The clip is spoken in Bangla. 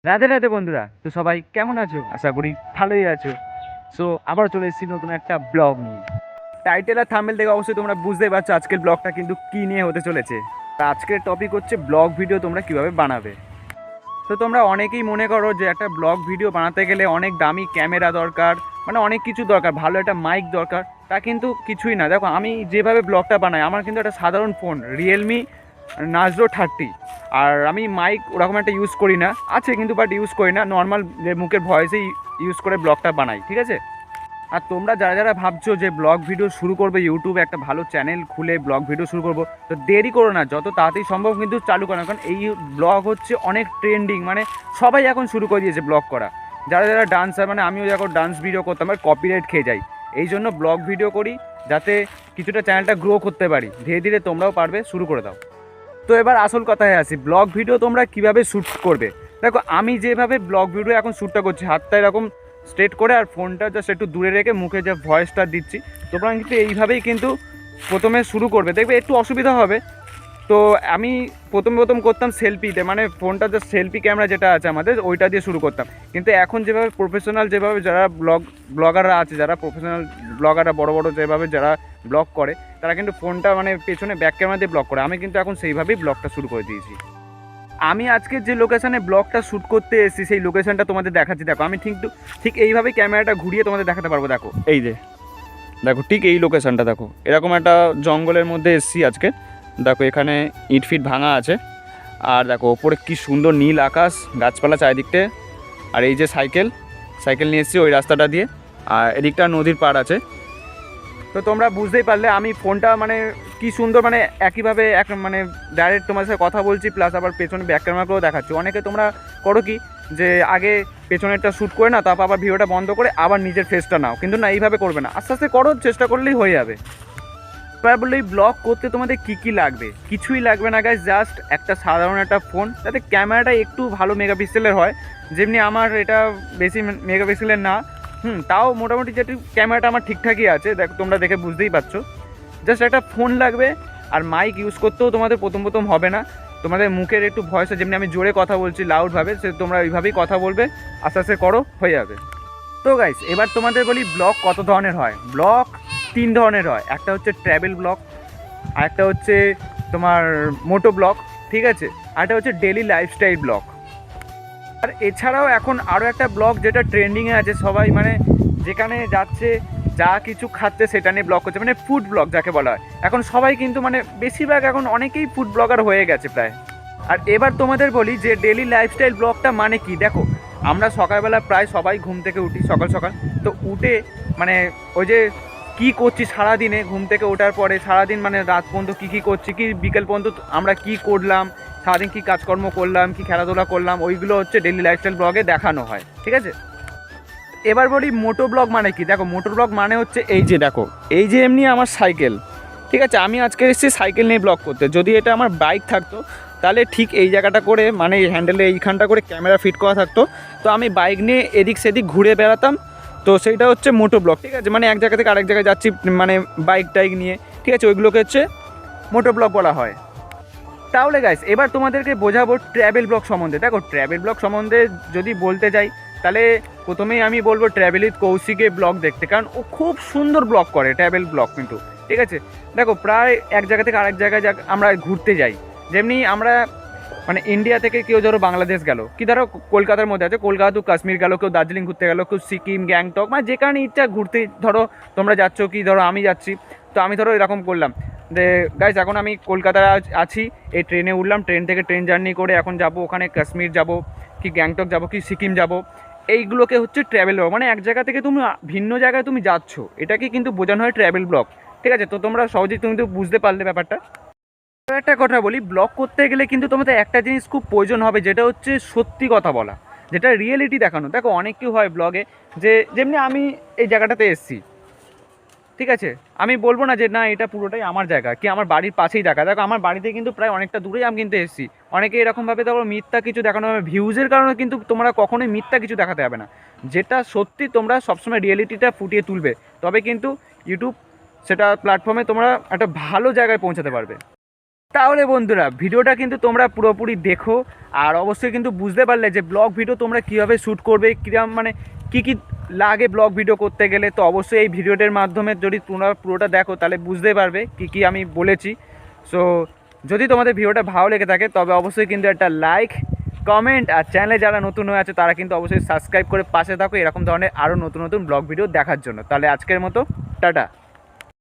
রাধে রাধে বন্ধুরা, তো সবাই কেমন আছো? আশা করি ভালোই আছো। সো আবার চলে এসেছি নতুন একটা ব্লগ নিয়ে। টাইটেল আর থাম্বনেল দেখে অবশ্যই তোমরা বুঝতেই পারছো আজকের ব্লগটা কিন্তু কী নিয়ে হতে চলেছে। তা আজকের টপিক হচ্ছে ব্লগ ভিডিও তোমরা কিভাবে বানাবে। তো তোমরা অনেকেই মনে করো যে একটা ব্লগ ভিডিও বানাতে গেলে অনেক দামি ক্যামেরা দরকার, মানে অনেক কিছু দরকার, ভালো একটা মাইক দরকার। তা কিন্তু কিছুই না। দেখো আমি যেভাবে ব্লগটা বানাই, আমার কিন্তু একটা সাধারণ ফোন রিয়েলমি নার্জো 30, আর আমি মাইক ওরকম একটা ইউজ করি না, আছে কিন্তু বাট ইউজ করি না, নর্মাল যে মুখের ভয়েসেই ইউজ করে ব্লগটা বানাই, ঠিক আছে। আর তোমরা যারা যারা ভাবছো যে ব্লগ ভিডিও শুরু করবে, ইউটিউবে একটা ভালো চ্যানেল খুলে ব্লগ ভিডিও শুরু করবো, তো দেরি করো না, যত তাড়াতাড়ি সম্ভব কিন্তু চালু করো না। কারণ এই ব্লগ হচ্ছে অনেক ট্রেন্ডিং, মানে সবাই এখন শুরু করে দিয়েছে ব্লগ করা। যারা যারা ডান্সার, মানে আমিও যখন ডান্স ভিডিও করতাম আর কপিরাইট খেয়ে যাই, এই জন্য ব্লগ ভিডিও করি যাতে কিছুটা চ্যানেলটা গ্রো করতে পারি। ধীরে ধীরে তোমরাও পারবে, শুরু করে দাও। তো এবার আসল কথায় আসি, ব্লগ ভিডিও তোমরা কিভাবে শ্যুট করবে। দেখো আমি যেভাবে ব্লগ ভিডিও এখন শ্যুটটা করছি, হাতটা এরকম স্ট্রেট করে আর ফোনটা জাস্ট একটু দূরে রেখে মুখে যে ভয়েসটা দিচ্ছি, তোমরা কিন্তু এইভাবেই কিন্তু প্রথমে শুরু করবে। দেখবে একটু অসুবিধা হবে। তো আমি প্রথম করতাম সেলফিতে, মানে ফোনটা জাস্ট সেলফি ক্যামেরা যেটা আছে আমাদের, ওইটা দিয়ে শুরু করতাম। কিন্তু এখন যেভাবে প্রফেশনাল, যেভাবে যারা ব্লগাররা আছে, যারা প্রফেশনাল ব্লগাররা বড় বড় যেভাবে যারা ব্লগ করে, তারা কিন্তু ফোনটা মানে পেছনে ব্যাক ক্যামেরা দিয়ে ব্লগ করে। আমি কিন্তু এখন সেইভাবেই ব্লগটা শুরু করে দিয়েছি। আমি আজকে যে লোকেশানে ব্লগটা শ্যুট করতে এসেছি, সেই লোকেশানটা তোমাদের দেখাচ্ছি। দেখো আমি ঠিক এইভাবেই ক্যামেরাটা ঘুরিয়ে তোমাদের দেখাতে পারবো। দেখো এই যে, দেখো ঠিক এই লোকেশানটা, দেখো এরকম একটা জঙ্গলের মধ্যে এসেছি আজকে। দেখো এখানে ইট ফিট ভাঙা আছে, আর দেখো ওপরে কি সুন্দর নীল আকাশ, গাছপালা চারিদিকতে। আর এই যে সাইকেল নিয়ে এসেছি ওই রাস্তাটা দিয়ে, আর এদিকটা নদীর পাড় আছে। তো তোমরা বুঝতেই পারলে আমি ফোনটা মানে কি সুন্দর, মানে একইভাবে মানে ডাইরেক্ট তোমার সাথে কথা বলছি, প্লাস আবার পেছনে ব্যাক ক্যামেরাকেও দেখাচ্ছি। অনেকে তোমরা করো কি, যে আগে পেছনেরটা শ্যুট করে না, তারপর আবার ভিডিওটা বন্ধ করে আবার নিজের ফেসটা নাও, কিন্তু না, এইভাবে করবে না, আস্তে আস্তে করো, চেষ্টা করলেই হয়ে যাবে। এবার বললো এই ব্লগ করতে তোমাদের কী লাগবে। কিছুই লাগবে না গাইস, জাস্ট একটা সাধারণ একটা ফোন, যাতে ক্যামেরাটা একটু ভালো মেগাপিক্সেলের হয়। যেমনি আমার এটা বেশি মেগাপিক্সেলের না, তাও মোটামুটি যেটি ক্যামেরাটা আমার ঠিকঠাকই আছে, দেখো তোমরা দেখে বুঝতেই পারছো। জাস্ট একটা ফোন লাগবে, আর মাইক ইউজ করতেও তোমাদের প্রথম হবে না। তোমাদের মুখের একটু ভয়েসে, যেমনি আমি জোরে কথা বলছি লাউডভাবে, সে তোমরা ওইভাবেই কথা বলবে, আস্তে আস্তে করো, হয়ে যাবে। তো গাইস এবার তোমাদের বলি ব্লগ কত ধরনের হয়। ব্লগ 3 ধরনের হয়, একটা হচ্ছে ট্র্যাভেল ব্লগ, আর একটা হচ্ছে তোমার মোটো ব্লগ, ঠিক আছে, আর একটা হচ্ছে ডেলি লাইফস্টাইল ব্লগ। আর এছাড়াও এখন আরও একটা ব্লগ যেটা ট্রেন্ডিংয়ে আছে, সবাই মানে যেখানে যাচ্ছে, যা কিছু খাচ্ছে সেটা নিয়ে ব্লগ করছে, মানে ফুড ব্লগ যাকে বলা হয়। এখন সবাই কিন্তু মানে বেশিরভাগ এখন অনেকেই ফুড ব্লগার হয়ে গেছে প্রায়। আর এবার তোমাদের বলি যে ডেলি লাইফস্টাইল ব্লগটা মানে কি। দেখো আমরা সকালবেলা প্রায় সবাই ঘুম থেকে উঠি সকাল সকাল, তো উঠে মানে ওই যে কী করছি সারাদিনে, ঘুম থেকে ওঠার পরে সারাদিন মানে রাত পর্যন্ত কী করছি, কি বিকেল পর্যন্ত আমরা কি করলাম, সারাদিন কী কাজকর্ম করলাম, কি খেলাধুলা করলাম, ওইগুলো হচ্ছে ডেলি লাইফস্টাইল ব্লগে দেখানো হয়, ঠিক আছে। এবার বলি মোটো ব্লগ মানে কি। দেখো মোটো ব্লগ মানে হচ্ছে এই যে, দেখো এই যে এমনি আমার সাইকেল, ঠিক আছে, আমি আজকে এসেছি সাইকেল নিয়ে ব্লগ করতে। যদি এটা আমার বাইক থাকতো, তাহলে ঠিক এই জায়গাটা করে, মানে এই হ্যান্ডেলে এইখানটা করে ক্যামেরা ফিট করা থাকতো, তো আমি বাইক নিয়ে এদিক সেদিক ঘুরে বেড়াতাম। তো সেইটা হচ্ছে মোটো ব্লগ, ঠিক আছে, মানে এক জায়গা থেকে আরেক জায়গায় যাচ্ছি, মানে বাইক টাইক নিয়ে, ঠিক আছে, ওইগুলোকে হচ্ছে মোটো ব্লগ বলা হয়। তাহলে গাইস এবার তোমাদেরকে বোঝাবো ট্র্যাভেল ব্লগ সম্বন্ধে। দেখো ট্র্যাভেল ব্লগ সম্বন্ধে যদি বলতে যাই, তাহলে প্রথমেই আমি বলবো ট্র্যাভেল উইথ কৌশিকের ব্লগ দেখতে, কারণ ও খুব সুন্দর ব্লগ করে, ট্র্যাভেল ব্লগ কিন্তু, ঠিক আছে। দেখো প্রায় এক জায়গা থেকে আরেক জায়গায় আমরা ঘুরতে যাই, যেমনি আমরা মানে ইন্ডিয়া থেকে কেউ ধরো বাংলাদেশ গেল, কি ধরো কলকাতার মধ্যে আছে, কলকাতা টু কাশ্মীর গেল, কেউ দার্জিলিং ঘুরতে গেল, কেউ সিকিম গ্যাংটক, মানে যেখানে ইচ্ছা ঘুরতে, ধরো তোমরা যাচ্ছ, কি ধরো আমি যাচ্ছি, তো আমি ধরো এরকম করলাম যে গাইস এখন আমি কলকাতায় আছি, এই ট্রেনে উঠলাম, ট্রেন থেকে ট্রেন জার্নি করে এখন যাব ওখানে কাশ্মীর যাব, কি গ্যাংটক যাব, কি সিকিম যাব, এইগুলোকে হচ্ছে ট্র্যাভেল ব্লগ। মানে এক জায়গা থেকে তুমি ভিন্ন জায়গায় তুমি যাচ্ছ, এটাকে কিন্তু বোঝানো হয় ট্র্যাভেল ব্লগ, ঠিক আছে। তো তোমরা সহজেই তুমি তো বুঝতে পারলে ব্যাপারটা। একটা কথা বলি, ব্লগ করতে গেলে কিন্তু তোমাদের একটা জিনিস খুব প্রয়োজন হবে, যেটা হচ্ছে সত্যি কথা বলা, যেটা রিয়েলিটি দেখানো। দেখো অনেক কেউ হয় ব্লগে, যে যেমনি আমি এই জায়গাটাতে এসেছি, ঠিক আছে, আমি বলবো না যে না এটা পুরোটাই আমার জায়গা, কি আমার বাড়ির পাশেই দেখা। দেখো আমার বাড়িতে কিন্তু প্রায় অনেকটা দূরেই আমি কিন্তু এসেছি। অনেকে এরকমভাবে দেখো মিথ্যা কিছু দেখানো হবে, ভিউজের কারণে কিন্তু তোমরা কখনোই মিথ্যা কিছু দেখাতে হবে না। যেটা সত্যি তোমরা সবসময় রিয়েলিটিটা ফুটিয়ে তুলবে, তবে কিন্তু ইউটিউব সেটা প্ল্যাটফর্মে তোমরা একটা ভালো জায়গায় পৌঁছাতে পারবে। তাহলে বন্ধুরা ভিডিওটা কিন্তু তোমরা পুরোপুরি দেখো, আর অবশ্যই কিন্তু বুঝতে পারলে যে ব্লগ ভিডিও তোমরা কীভাবে শ্যুট করবে, কীরকম মানে কী কী লাগে ব্লগ ভিডিও করতে গেলে। তো অবশ্যই এই ভিডিওটার মাধ্যমে যদি তোমরা পুরোটা দেখো তাহলে বুঝতে পারবে কী কী আমি বলেছি। সো যদি তোমাদের ভিডিওটা ভালো লেগে থাকে তবে অবশ্যই কিন্তু একটা লাইক, কমেন্ট, আর চ্যানেলে যারা নতুন হয়ে আছে তারা কিন্তু অবশ্যই সাবস্ক্রাইব করে পাশে থাকো এরকম ধরনের আরও নতুন নতুন ব্লগ ভিডিও দেখার জন্য। তাহলে আজকের মতো টাটা।